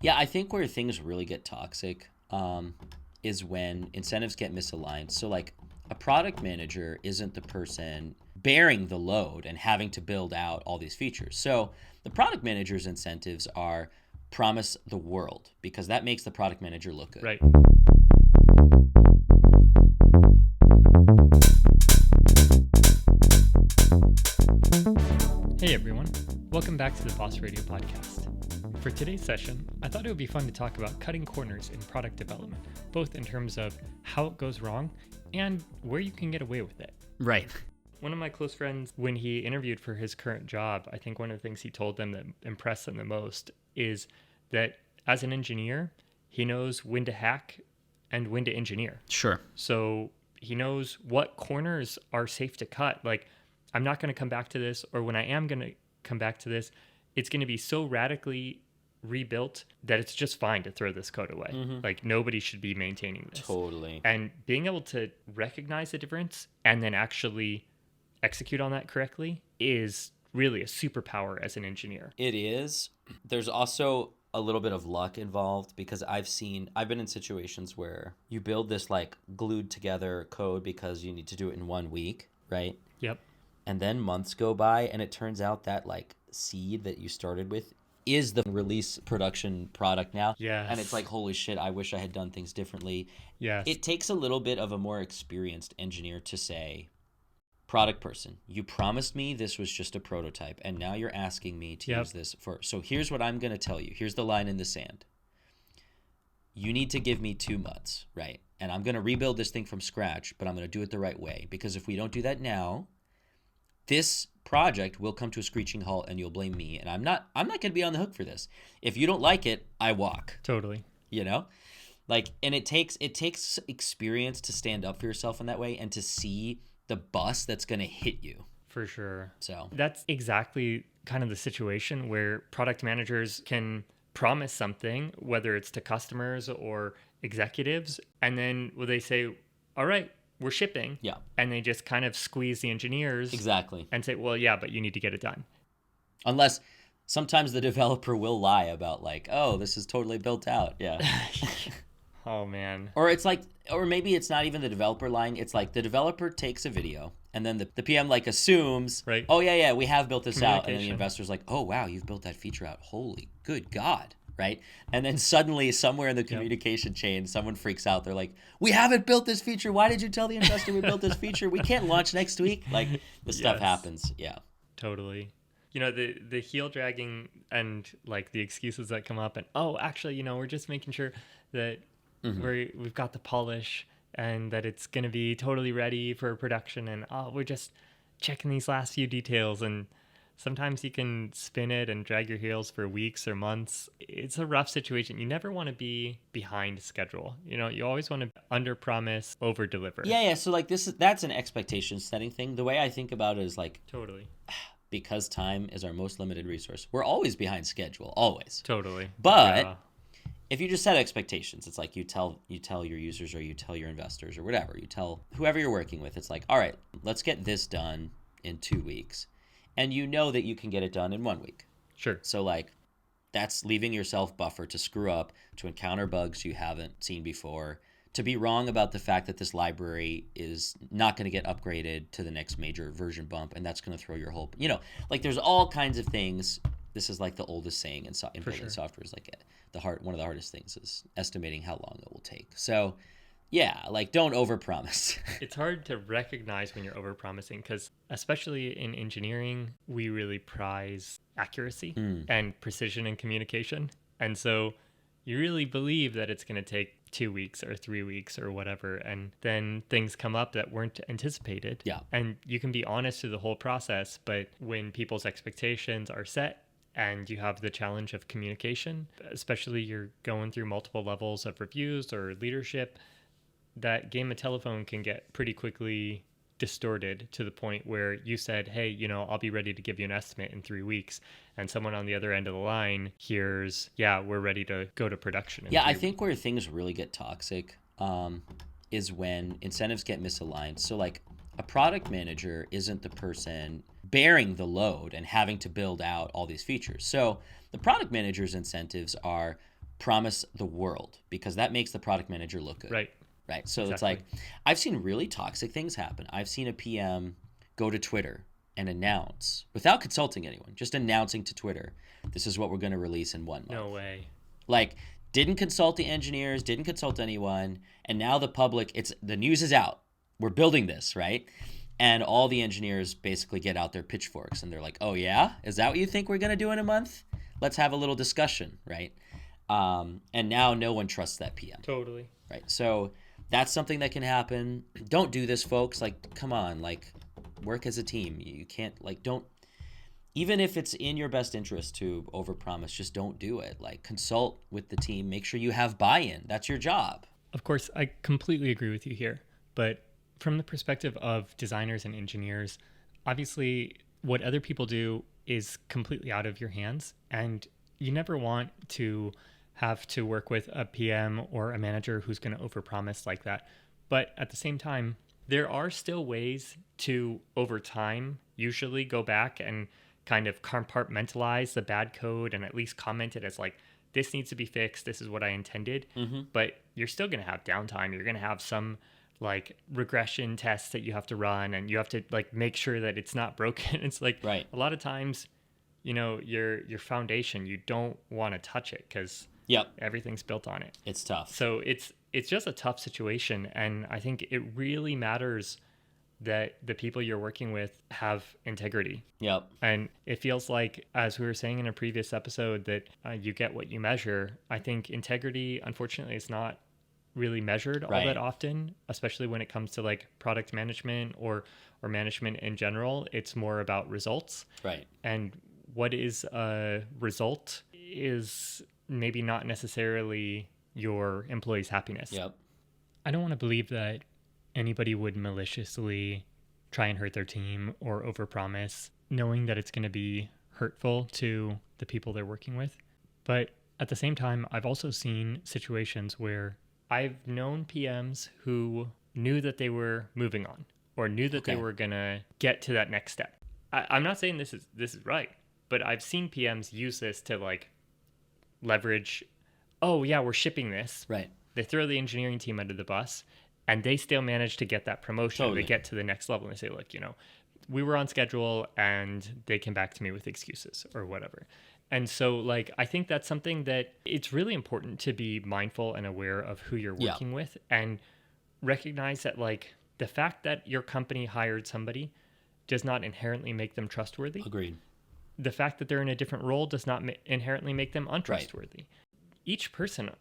Yeah, I think where things really get toxic is when incentives get misaligned. So, like, a product manager isn't the person bearing the load and having to build out all these features. So, the product manager's incentives are promise the world because that makes the product manager look good. Right. Hey everyone, welcome back to the Boss Radio podcast. For today's session, I thought it would be fun to talk about cutting corners in product development, both in terms of how it goes wrong and where you can get away with it. Right. One of my close friends, when he interviewed for his current job, I think one of the things he told them that impressed them the most is that as an engineer, he knows when to hack and when to engineer. Sure. So he knows what corners are safe to cut. Like, I'm not going to come back to this, or when I am going to come back to this, it's going to be so radically rebuilt that it's just fine to throw this code away. Like, nobody should be maintaining this. Totally. And being able to recognize the difference and then actually execute on that correctly is really a superpower as an engineer. It is. There's also a little bit of luck involved because I've been in situations where you build this like glued together code because you need to do it in 1 week, right? Yep. And then months go by and it turns out that like seed that you started with is the release production product now. Yes. And it's like, holy shit, I wish I had done things differently. Yes. It takes a little bit of a more experienced engineer to say, product person, you promised me this was just a prototype and now you're asking me to use this for, so here's what I'm going to tell you. Here's the line in the sand. You need to give me 2 months, right? And I'm going to rebuild this thing from scratch, but I'm going to do it the right way because if we don't do that now, this project will come to a screeching halt and you'll blame me. And I'm not going to be on the hook for this. If you don't like it, I walk. Totally. You know? Like, and it takes experience to stand up for yourself in that way and to see the bus that's going to hit you. For sure. So that's exactly kind of the situation where product managers can promise something, whether it's to customers or executives, and then they say, all right, we're shipping. Yeah. And they just kind of squeeze the engineers. Exactly. And say, well, yeah, but you need to get it done. Unless sometimes the developer will lie about like, oh, this is totally built out. Yeah. Oh, man. Or it's like, or maybe it's not even the developer lying. It's like the developer takes a video and then the PM like assumes, right. Oh, yeah, we have built this out. And then the investor's like, oh, wow, you've built that feature out. Holy good God. Right. And then suddenly somewhere in the communication chain, someone freaks out. They're like, we haven't built this feature. Why did you tell the investor we built this feature? We can't launch next week. Like this stuff happens. Yeah. Totally. You know, the heel dragging and like the excuses that come up and, oh, actually, you know, we're just making sure that we've got the polish and that it's going to be totally ready for production. And, oh, we're just checking these last few details. And sometimes you can spin it and drag your heels for weeks or months. It's a rough situation. You never want to be behind schedule. You know, you always want to under promise, over deliver. Yeah. So like that's an expectation setting thing. The way I think about it is like, Totally. Because time is our most limited resource. We're always behind schedule, always. Totally. But if you just set expectations, it's like you tell your users or you tell your investors or whatever, you tell whoever you're working with, it's like, all right, let's get this done in 2 weeks. And you know that you can get it done in 1 week. Sure. So like that's leaving yourself buffer to screw up, to encounter bugs you haven't seen before, to be wrong about the fact that this library is not going to get upgraded to the next major version bump, and that's going to throw your whole, you know, like there's all kinds of things. This is like the oldest saying in building software is like one of the hardest things is estimating how long it will take. So yeah, like don't overpromise. It's hard to recognize when you're overpromising because especially in engineering, we really prize accuracy and precision in communication. And so you really believe that it's going to take 2 weeks or 3 weeks or whatever. And then things come up that weren't anticipated. Yeah. And you can be honest through the whole process. But when people's expectations are set and you have the challenge of communication, especially you're going through multiple levels of reviews or leadership, that game of telephone can get pretty quickly distorted to the point where you said, hey, you know, I'll be ready to give you an estimate in 3 weeks. And someone on the other end of the line hears, yeah, we're ready to go to production. Yeah, I think where things really get toxic is when incentives get misaligned. So like a product manager isn't the person bearing the load and having to build out all these features. So the product manager's incentives are promise the world because that makes the product manager look good. Right. Right. So Exactly. it's like, I've seen really toxic things happen. I've seen a PM go to Twitter and announce, without consulting anyone, just announcing to Twitter, this is what we're going to release in 1 month. No way. Like, didn't consult the engineers, didn't consult anyone, and now the public, the news is out. We're building this, right? And all the engineers basically get out their pitchforks and they're like, oh yeah? Is that what you think we're going to do in a month? Let's have a little discussion, right? And now no one trusts that PM. Totally. Right. So that's something that can happen. Don't do this, folks. Like, come on, like, work as a team. You can't, like, don't, even if it's in your best interest to overpromise, just don't do it. Like, consult with the team. Make sure you have buy-in. That's your job. Of course, I completely agree with you here. But from the perspective of designers and engineers, obviously what other people do is completely out of your hands. And you never want to have to work with a PM or a manager who's going to overpromise like that. But at the same time, there are still ways to, over time, usually go back and kind of compartmentalize the bad code and at least comment it as like, this needs to be fixed. This is what I intended. Mm-hmm. But you're still going to have downtime. You're going to have some like regression tests that you have to run, and you have to like make sure that it's not broken. It's like Right. a lot of times, you know, your foundation, you don't want to touch it because Yep. everything's built on it. It's tough. So it's just a tough situation. And I think it really matters that the people you're working with have integrity. Yep. And it feels like, as we were saying in a previous episode, that you get what you measure. I think integrity, unfortunately, is not really measured all Right. that often, especially when it comes to like product management or management in general. It's more about results. Right. And what is a result is maybe not necessarily your employees' happiness. Yep. I don't want to believe that anybody would maliciously try and hurt their team or overpromise, knowing that it's going to be hurtful to the people they're working with. But at the same time, I've also seen situations where I've known PMs who knew that they were moving on or knew that they were going to get to that next step. I'm not saying this is right, but I've seen PMs use this to like leverage, oh yeah, we're shipping this. Right. They throw the engineering team under the bus, and they still manage to get that promotion. Totally. They get to the next level and they say, look, you know, we were on schedule, and they came back to me with excuses or whatever. And so like, I think that's something that it's really important to be mindful and aware of who you're working with, and recognize that like the fact that your company hired somebody does not inherently make them trustworthy. Agreed. The fact that they're in a different role does not inherently make them untrustworthy. Each person,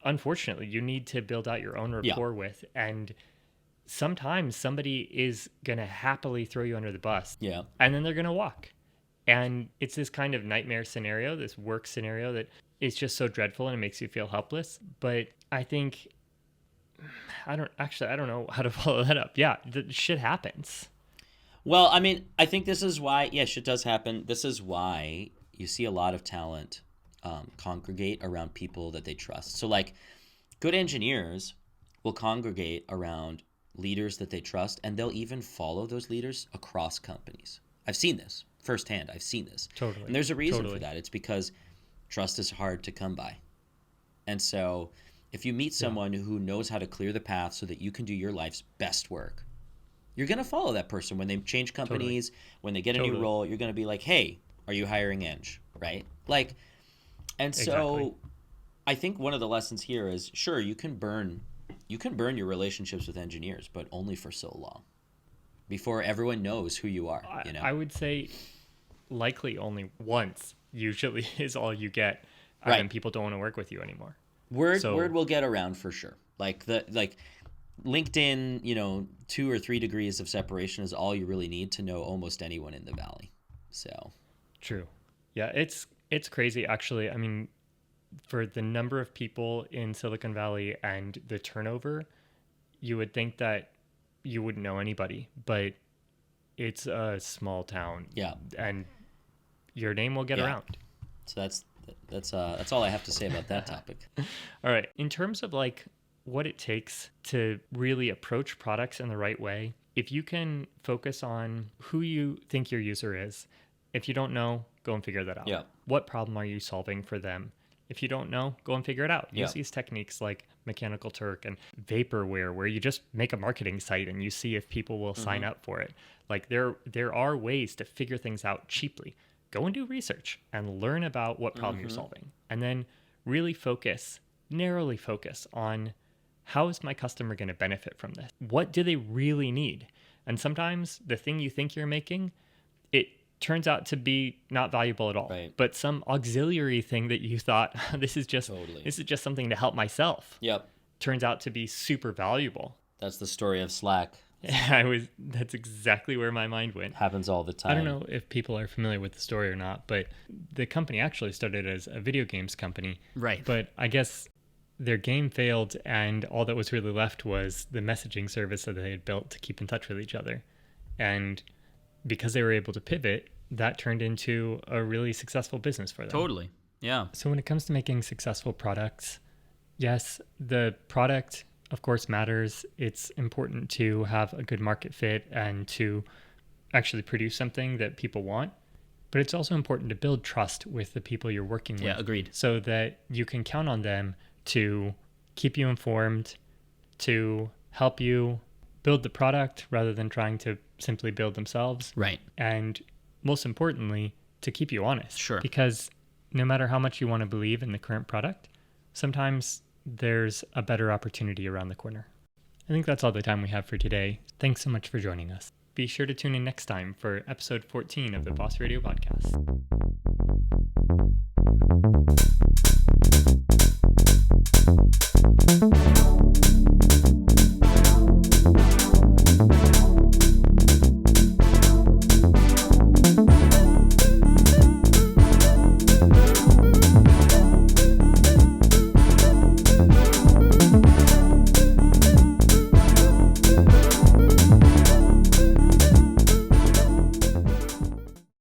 unfortunately, you need to build out your own rapport with. And sometimes somebody is going to happily throw you under the bus. Yeah. And then they're going to walk. And it's this kind of nightmare scenario, this work scenario that is just so dreadful and it makes you feel helpless. But I think, I don't know how to follow that up. Yeah, the shit happens. Well, I mean, I think this is why, shit does happen. This is why you see a lot of talent congregate around people that they trust. So, like, good engineers will congregate around leaders that they trust, and they'll even follow those leaders across companies. I've seen this firsthand. I've seen this. Totally. And there's a reason for that. It's because trust is hard to come by. And so if you meet someone who knows how to clear the path so that you can do your life's best work, you're going to follow that person when they change companies, when they get a new role. You're going to be like, hey, are you hiring Eng? Right? Like, and so I think one of the lessons here is, sure, you can burn your relationships with engineers, but only for so long before everyone knows who you are. You know? I would say likely only once usually is all you get. And then people don't want to work with you anymore. Word will get around for sure. Like LinkedIn, 2 or 3 degrees of separation is all you really need to know almost anyone in the Valley. So true. Yeah, it's crazy actually. I mean, for the number of people in Silicon Valley and the turnover, you would think that you wouldn't know anybody, but it's a small town. Yeah. And your name will get around. So that's all I have to say about that topic. All right. In terms of like what it takes to really approach products in the right way, if you can focus on who you think your user is, if you don't know, go and figure that out. Yeah. What problem are you solving for them? If you don't know, go and figure it out. Yeah. Use these techniques like Mechanical Turk and Vaporware, where you just make a marketing site and you see if people will sign up for it. Like there are ways to figure things out cheaply. Go and do research and learn about what problem you're solving. And then really narrowly focus on, how is my customer going to benefit from this? What do they really need? And sometimes the thing you think you're making, it turns out to be not valuable at all. Right. But some auxiliary thing that you thought, this is just something to help myself. Yep. Turns out to be super valuable. That's the story of Slack. That's exactly where my mind went. Happens all the time. I don't know if people are familiar with the story or not, but the company actually started as a video games company. Right. But I guess their game failed, and all that was really left was the messaging service that they had built to keep in touch with each other. And because they were able to pivot, that turned into a really successful business for them. Totally. Yeah. So when it comes to making successful products, yes, the product, of course, matters. It's important to have a good market fit and to actually produce something that people want. But it's also important to build trust with the people you're working with. Yeah, agreed. So that you can count on them to keep you informed, to help you build the product rather than trying to simply build themselves. Right. And most importantly, to keep you honest. Sure. Because no matter how much you want to believe in the current product, sometimes there's a better opportunity around the corner. I think that's all the time we have for today. Thanks so much for joining us. Be sure to tune in next time for episode 14 of the Boss Radio Podcast.